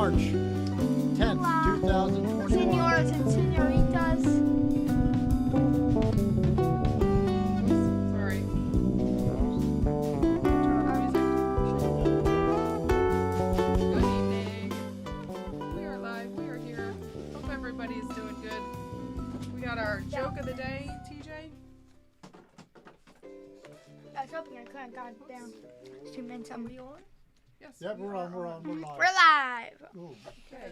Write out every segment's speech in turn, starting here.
March 10th, 2021. Senores and senoritas. Sorry. Turn on music. Good evening. We are live. We are here. Hope everybody's doing good. We got our joke of the day, TJ. I was hoping I could have got it down. 2 minutes. Are we on? Yes. Yep, we're on. We're live. We're live. Ooh. Okay.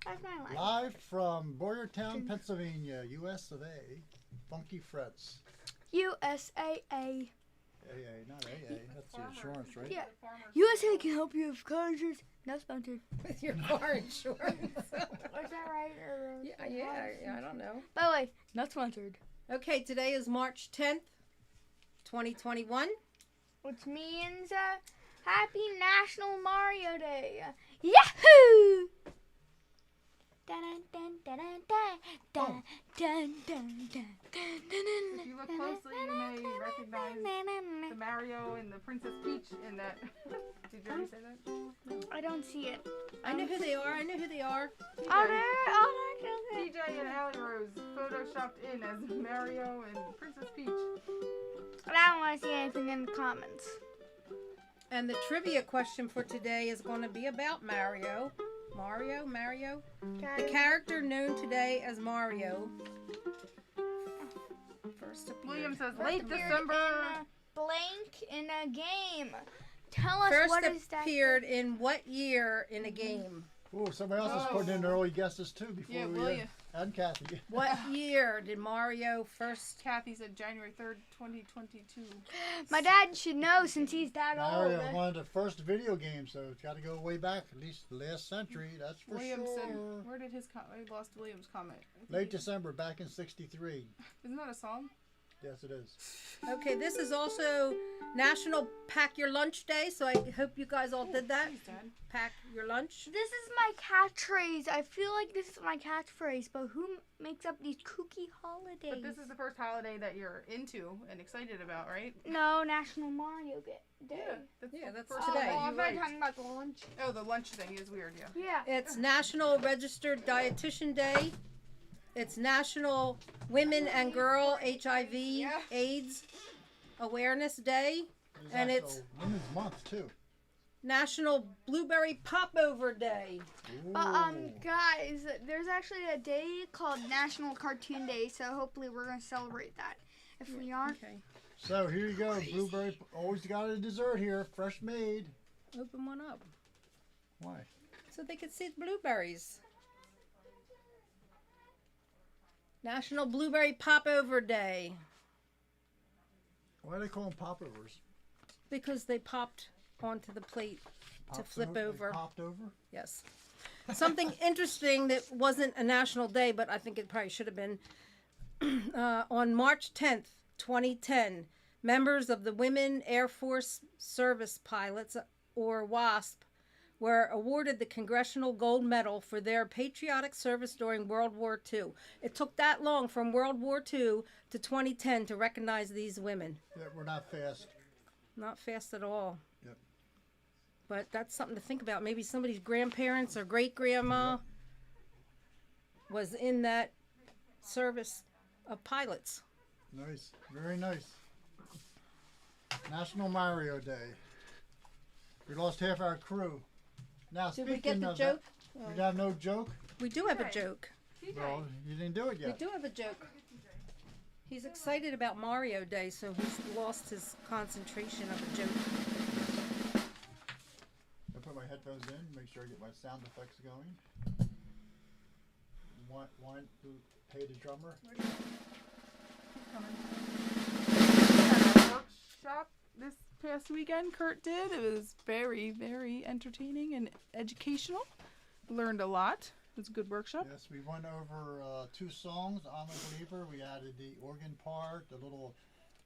That's my life. Live from Boyertown, Pennsylvania, US of A. Funky Frets. USAA. AA, not AA. That's the insurance, right? Yeah. USA can help you with car insurance. Not sponsored. With your car insurance. Is that right? Or, yeah, I don't know. By the way, not sponsored. Okay, today is March 10th, 2021. Which means Happy National Mario Day. Yahoo! Dun, dun, dun, dun, dun, dun, dun, dun, dun, If you look closely, you may recognize the Mario and the Princess Peach in that. Did you already say that? I don't see it. I know who they are. Oh, there. Oh, there. TJ and Allie Rose photoshopped in as Mario and Princess Peach. I don't want to see anything in the comments. And the trivia question for today is going to be about Mario. Mario? The character known today as Mario. First appeared. William says late December. Blank in a game. Tell us First what is that? appeared in what year in a game? Ooh, somebody else is putting in early guesses too before Yeah, we William. and Kathy. What year did Mario first? Kathy said January 3rd, 2022. My dad should know since he's that Mario, old. one of the first video games, so it's got to go way back, at least last century. That's for William sure. said, where did his I lost William's comment. Late December, back in '63. Isn't that a song? Yes, it is. Okay, this is also National Pack Your Lunch Day, so I hope you guys all did that. He's dead. Pack your lunch. This is my catchphrase. I feel like this is my catchphrase, but who makes up these kooky holidays? But this is the first holiday that you're into and excited about, right? No, National Mario Day. That's Yeah, the that's first today. holiday Oh, you I'm not liked. talking about the lunch. Oh, the lunch thing is weird, yeah. Yeah. It's National Registered Dietitian Day. It's National Women and Girl HIV AIDS Awareness Day. There's And actual it's- Women's Month too. National Blueberry Popover Day. But guys, there's actually a day called National Cartoon Day, so hopefully we're gonna celebrate that. If we aren't, Okay. So here you go, blueberry. Always got a dessert here, fresh made. Open one up Why? so they can see the blueberries. National Blueberry Popover Day. Why do they call them popovers? Because they popped onto the plate to Popped flip they over. Popped over. Yes. Something interesting that wasn't a national day, but I think it probably should have been. On March 10th, 2010, members of the Women Air Force Service Pilots, or WASP, were awarded the Congressional Gold Medal for their patriotic service during World War II. It took that long from World War II to 2010 to recognize these women. Yeah, we're not fast. Not fast at all. Yep. But that's something to think about. Maybe somebody's grandparents or great-grandma was in that service of pilots. Nice, very nice. National Mario Day. We lost half our crew. Now, Did speaking we get the of joke? that, we have no joke. We do have a Okay. joke. TJ. Well, you didn't do it We yet. do have a joke. He's excited about Mario Day, so he's lost his concentration of a joke. I put my headphones in, make sure I get my sound effects going. Want to pay the drummer? Workshop this past weekend, Curt did. It was very, very entertaining and educational. Learned a lot. It was a good workshop. Yes, we went over 2 songs. I'm a Believer. We added the organ part, the little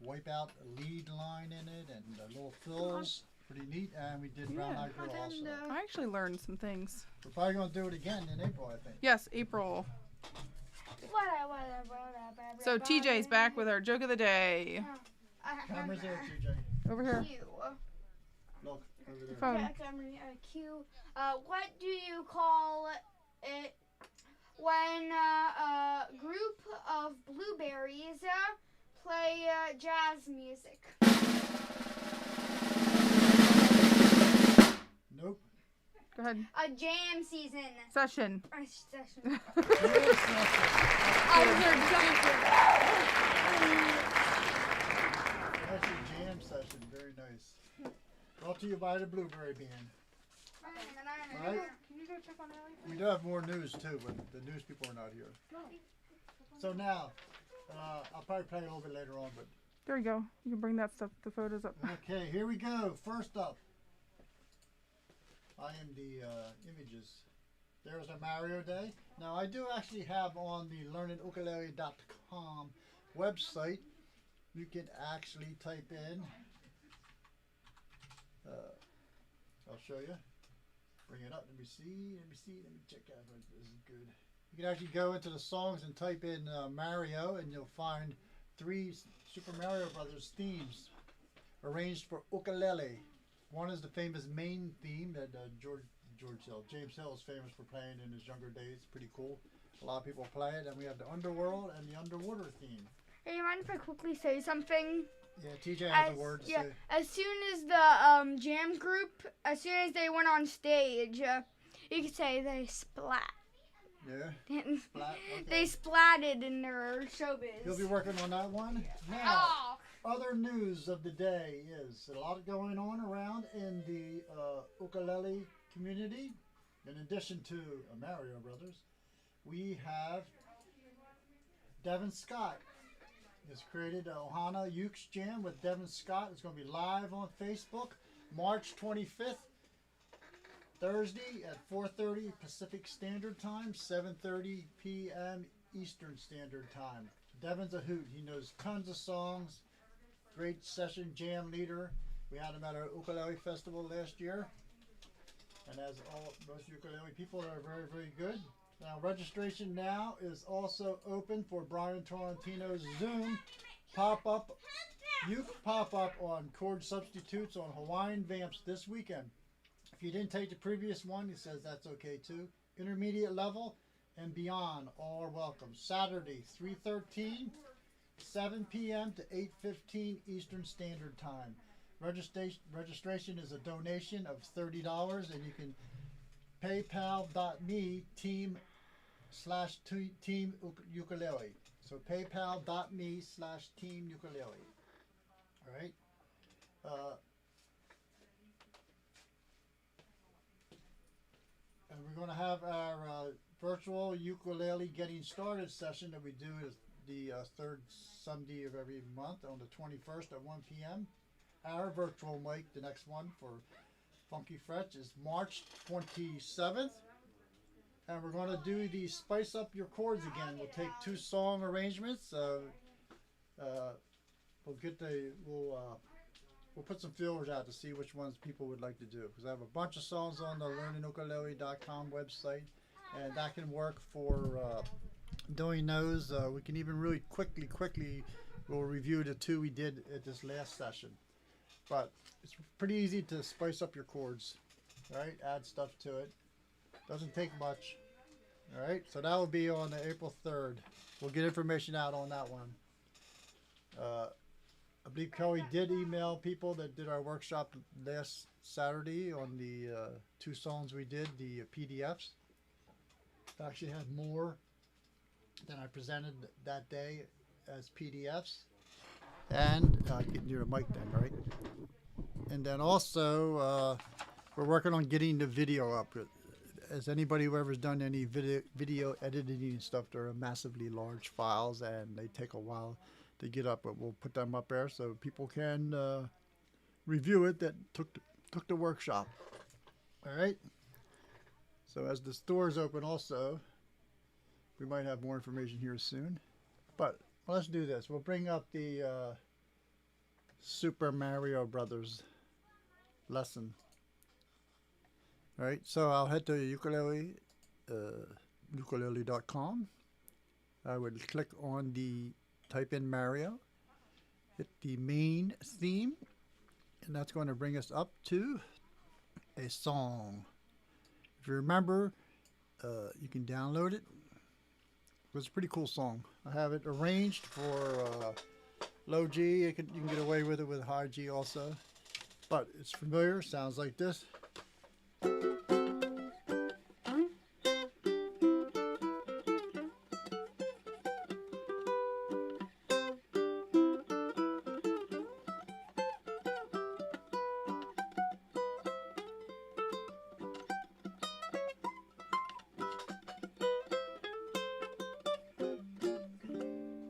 wipeout lead line in it, and the little fills. Pretty neat. And we did Brown Eyed Girl also. I actually learned some things. We're probably going to do it again in April, I think. Yes, April. So TJ's back with our joke of the day. Camera's there, TJ. Over here. You. Look. over there. Phone. Okay, I'm reading Q. What do you call it when a group of blueberries play jazz music? Nope. Go ahead. A jam season. Session. Session. That's your jam session. Very nice. Brought to you by the Blueberry Band. Right? Can you go check on Ellie? We do have more news too, but the news people are not here. So now, I'll probably play a little bit later on, but There you go. You can bring that stuff, the photos up. okay, here we go. First up, I am the images. There's a Mario Day. Now I do actually have on the learningukulele.com website, you can actually type in, I'll show you. Bring it up. Let me see. Let me check out if this is good. You can actually go into the songs and type in Mario, and you'll find 3 Super Mario Brothers themes arranged for ukulele. One is the famous main theme that James Hill is famous for playing in his younger days. Pretty cool. A lot of people play it. And we have the underworld and the underwater theme. Hey, you mind if I quickly say something? Yeah, TJ has a word to say. As soon as the jam group, as soon as they went on stage, you could say they splat. Yeah. Splat. Okay. They splatted in their showbiz. You'll be working on that one. Now, other news of the day is a lot going on around in the ukulele community. In addition to Mario Brothers, we have Devin Scott has created a Ohana Ukes Jam with Devin Scott. It's going to be live on Facebook March 25th, Thursday at 4:30 Pacific Standard Time, 7:30 p.m. Eastern Standard Time. Devin's a hoot. He knows tons of songs. Great session jam leader. We had him at our ukulele festival last year. And as most ukulele people are very, very good. Now registration now is also open for Brian Torrentino's Zoom pop-up, uke pop-up on chord substitutes on Hawaiian vamps this weekend. If you didn't take the previous one, he says that's okay too. Intermediate level and beyond, all are welcome. Saturday, 3:13, 7 p.m. to 8:15 Eastern Standard Time. Registration is a donation of $30, and you can paypal.me team ukulele. So paypal.me /team ukulele. All right. And we're going to have our virtual ukulele getting started session that we do is the third Sunday of every month on the 21st at 1 p.m. Our virtual mic, the next one for Funky Fretch, is March 27th. And we're going to do the Spice Up Your Chords again. We'll take 2 song arrangements. We'll put some feelers out to see which ones people would like to do. Because I have a bunch of songs on the learningukulele.com website. And that can work for doing those. We can even really quickly, we'll review the 2 we did at this last session. But it's pretty easy to spice up your chords. Right? Add stuff to it. Doesn't take much. All right, so that will be on April 3rd. We'll get information out on that one. I believe Kelly did email people that did our workshop last Saturday on the 2 songs we did, the PDFs. I actually had more than I presented that day as PDFs. And get near a mic then, right? And then also, we're working on getting the video up. As anybody who ever's done any video editing and stuff, they're massively large files and they take a while to get up, but we'll put them up there so people can review it that took the workshop. All right. So as the stores open also, we might have more information here soon. But let's do this. We'll bring up the Super Mario Brothers lesson. All right, so I'll head to ukulele.com. I would click on type in Mario, hit the main theme, and that's going to bring us up to a song. If you remember, you can download it. It's a pretty cool song. I have it arranged for low G. You can get away with it with high G also. But it's familiar. Sounds like this.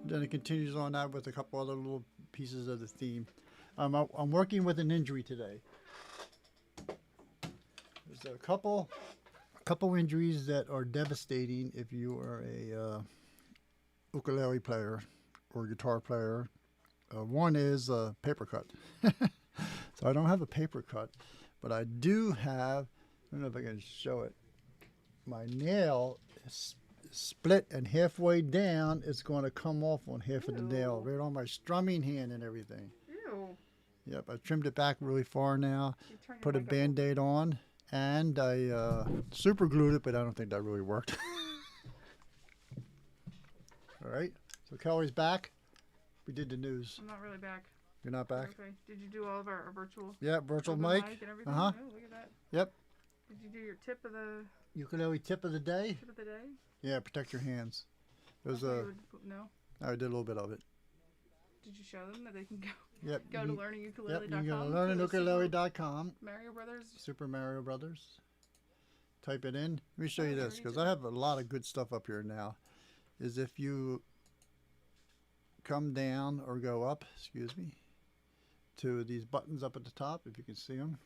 Then it continues on that with a couple other little pieces of the theme. I'm working with an injury today. There's a couple injuries that are devastating if you are a ukulele player or guitar player. One is a paper cut. So I don't have a paper cut, but I do have, I don't know if I can show it. My nail is split, and halfway down it's going to come off on half of the nail, right on my strumming hand and everything. Ew. Yep, I trimmed it back really far now, put a Band-Aid on, and I super glued it, but I don't think that really worked. All right, so Kelly's back. We did the news. I'm not really back. You're not back? Okay. Did you do all of our virtual? Yeah, virtual open mic. and everything? Uh-huh. Oh, look at that. Yep. Did you do your tip of the Ukulele tip of the day. day? Yeah, protect your hands. It was I thought you would- no. I did a little bit of it. Did you show them that they can go Yep. to Yep, you learningukulele.com? can go to to learningukulele.com. Mario Brothers. Super Mario Brothers. Type it in. Let me show you this, because I have a lot of good stuff up here now. Is if you come down or go up, excuse me, to these buttons up at the top, if you can see them.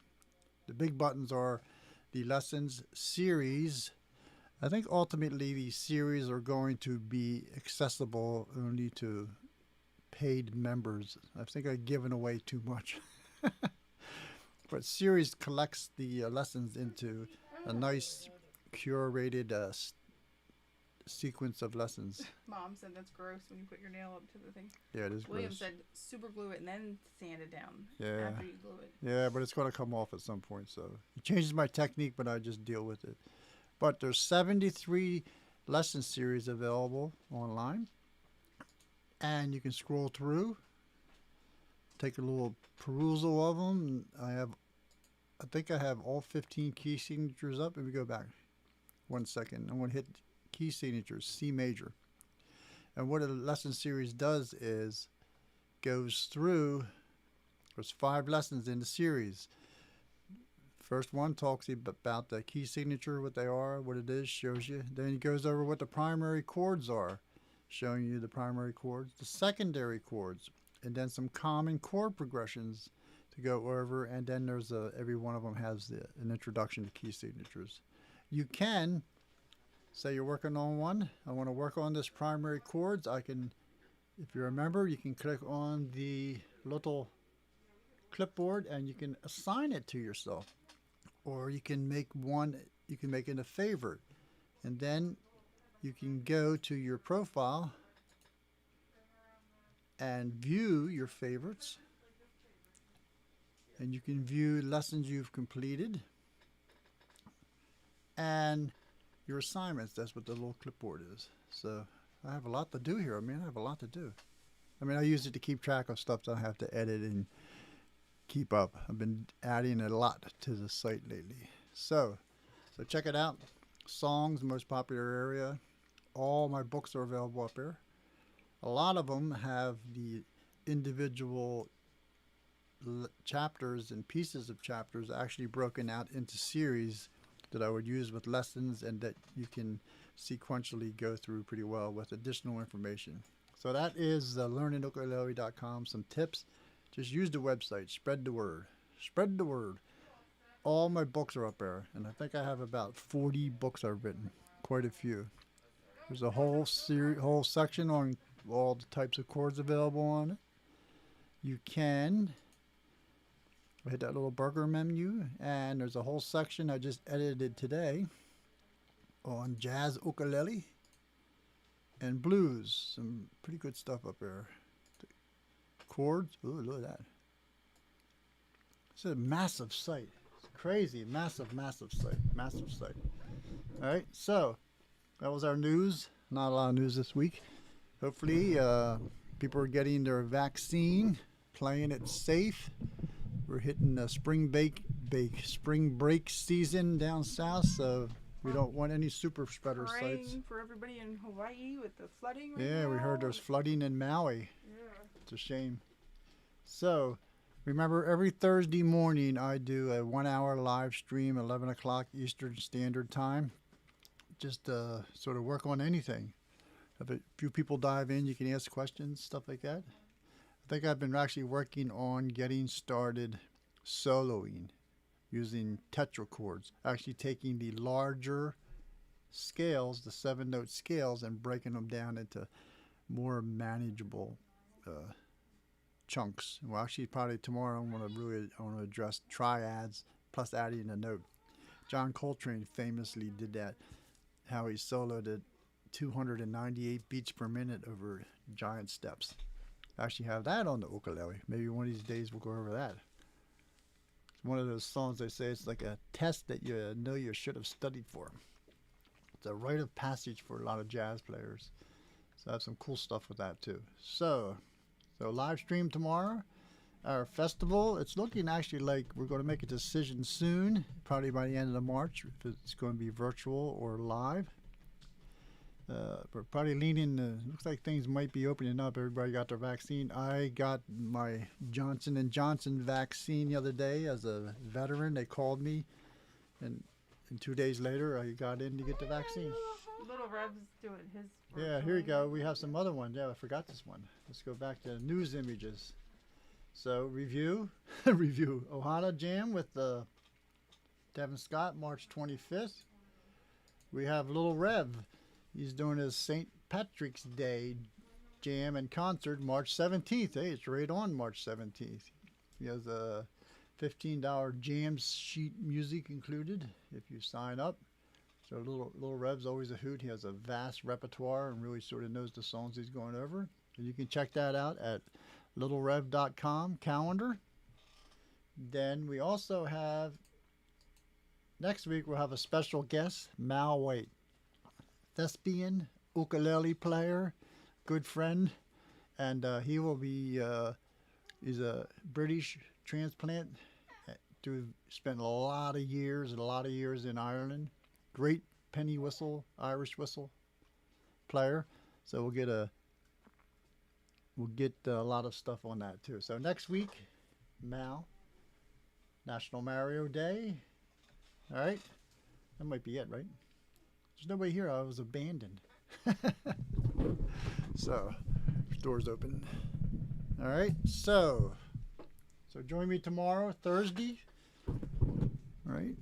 The big buttons are the lessons series. I think ultimately these series are going to be accessible only to paid members. I think I've given away too much. But series collects the lessons into a nice curated sequence of lessons. Mom said that's gross when you put your nail up to the thing. Yeah, it is William gross. said super glue it and then sand it down Yeah. after you glue it. Yeah, but it's going to come off at some point. So it changes my technique, but I just deal with it. But there's 73 lesson series available online. And you can scroll through, take a little perusal of them. I think I have all 15 key signatures up. Let me go back 1 second. I'm going to hit key signatures, C major. And what a lesson series does is goes through, there's 5 lessons in the series. First one talks about the key signature, what they are, what it is, shows you. Then he goes over what the primary chords are, showing you the primary chords, the secondary chords, and then some common chord progressions to go over. And then there's every one of them has an introduction to key signatures. You can say you're working on one. I want to work on this primary chords. I can, if you remember, you can click on the little clipboard and you can assign it to yourself. Or you can make one, you can make it a favorite. And then you can go to your profile and view your favorites. And you can view lessons you've completed. And your assignments. That's what the little clipboard is. So I have a lot to do here. I have a lot to do. I use it to keep track of stuff that I have to edit and keep up. I've been adding a lot to the site lately. So check it out. Songs, most popular area. All my books are available up there. A lot of them have the individual chapters and pieces of chapters actually broken out into series that I would use with lessons and that you can sequentially go through pretty well with additional information. So that is learningukulele.com. Some tips. Just use the website. Spread the word. Spread the word. All my books are up there, and I think I have about 40 books I've written. Quite a few. There's a whole section on all the types of chords available on it. You can hit that little burger menu, and there's a whole section I just edited today on jazz ukulele and blues. Some pretty good stuff up there. Chords. Ooh, look at that. It's a massive site. It's Crazy, massive site. All right, so that was our news. Not a lot of news this week. Hopefully, people are getting their vaccine, playing it safe. We're hitting the spring break season down south, so we don't want any super spreader sites. Praying for everybody in Hawaii with the flooding. Right Yeah, we heard now. there's flooding in Maui. Yeah. It's a shame. So, remember, every Thursday morning I do a 1-hour live stream, 11 o'clock Eastern Standard Time. Just sort of work on anything. If a few people dive in, you can ask questions, stuff like that. I think I've been actually working on getting started soloing using tetrachords, actually taking the larger scales, the 7-note scales, and breaking them down into more manageable chunks. Well, actually, probably tomorrow I want to address triads plus adding a note. John Coltrane famously did that, how he soloed at 298 beats per minute over giant steps. I actually have that on the ukulele. Maybe one of these days we'll go over that. It's one of those songs they say it's like a test that you know you should have studied for. It's a rite of passage for a lot of jazz players. So I have some cool stuff with that too. So live stream tomorrow. Our festival, it's looking actually like we're going to make a decision soon, probably by the end of March, if it's going to be virtual or live. We're probably leaning, looks like things might be opening up. Everybody got their vaccine. I got my Johnson & Johnson vaccine the other day as a veteran. They called me, and 2 days later, I got in to get the vaccine. Little Rev's doing his. Yeah, here we go. We have some other ones. Yeah, I forgot this one. Let's go back to news images. So, review. Ohana Jam with Devin Scott, March 25th. We have Little Rev. He's doing his St. Patrick's Day Jam and concert March 17th. Hey, it's right on March 17th. He has a $15 jam sheet music included if you sign up. So Little Rev's always a hoot. He has a vast repertoire and really sort of knows the songs he's going over. And you can check that out at littlerev.com calendar. Then we also have, next week we'll have a special guest, Mal White. Thespian, ukulele player, good friend, and he will be, he's a British transplant, spent a lot of years in Ireland. Great penny whistle, Irish whistle player. So we'll get a lot of stuff on that too. So next week, Mal, National Mario Day. All right, that might be it, right? There's nobody here. I was abandoned. So, doors open. All right. So join me tomorrow, Thursday. All right.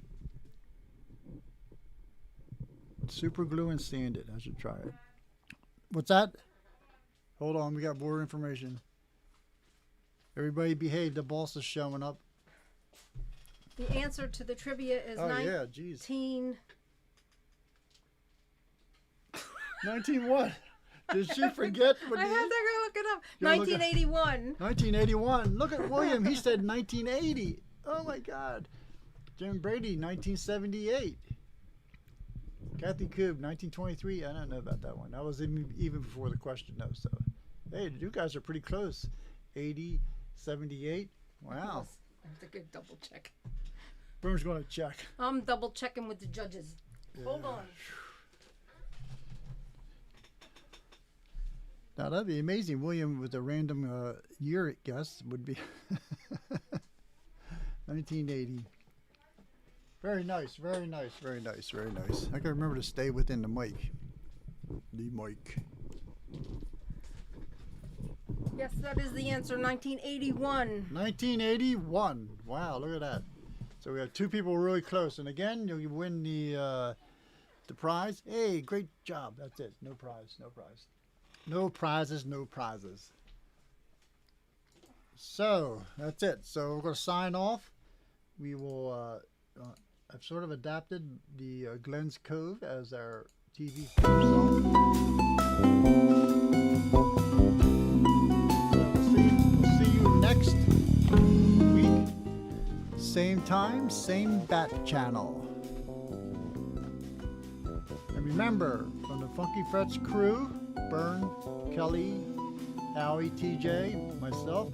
Super glue and sand it. I should try it. What's that? Hold on. We got more information. Everybody behave. The boss is showing up. The answer to the trivia is 19 what? Did she forget? I had to go look it up. 1981. 1981. Look at William. He said 1980. Oh my God. Jim Brady, 1978. Kathy Koob, 1923. I don't know about that one. That was even before the question, though. So, hey, you guys are pretty close. 80, 78. Wow. That's a good double check. Boom's going to check. I'm double checking with the judges. Yeah. Hold on. Now that'd be amazing. William with a random year guess would be 1980. Very nice, very nice, very nice, very nice. I can remember to stay within the mic. The mic. Yes, that is the answer. 1981. 1981. Wow, look at that. So we have two people really close, and again, you win the prize. Hey, great job. That's it. No prize. No prize. No prizes, no prizes. So, that's it. So, we're going to sign off. We will, I've sort of adapted the Glenn's Cove as our TV song. So we'll see you next week. same time, same bat channel. And remember, from the Funky Frets crew, Bern, Kelly, Howie, TJ, myself,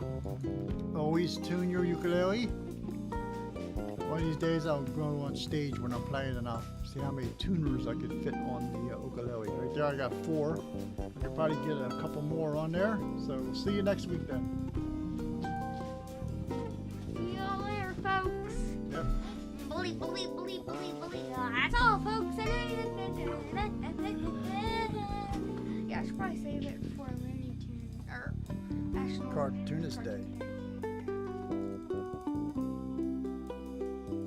always tune your ukulele. One of these days I'll go on stage when I'm playing and I'll see how many tuners I could fit on the ukulele. Right there I got 4. I could probably get a couple more on there. So we'll see you next week then. See you later, folks. Yep. Bleep, bleep, bleep, bleep, bleep. That's all, folks. Yeah, I should probably save it for Looney Tunes or National Cartoonist Day.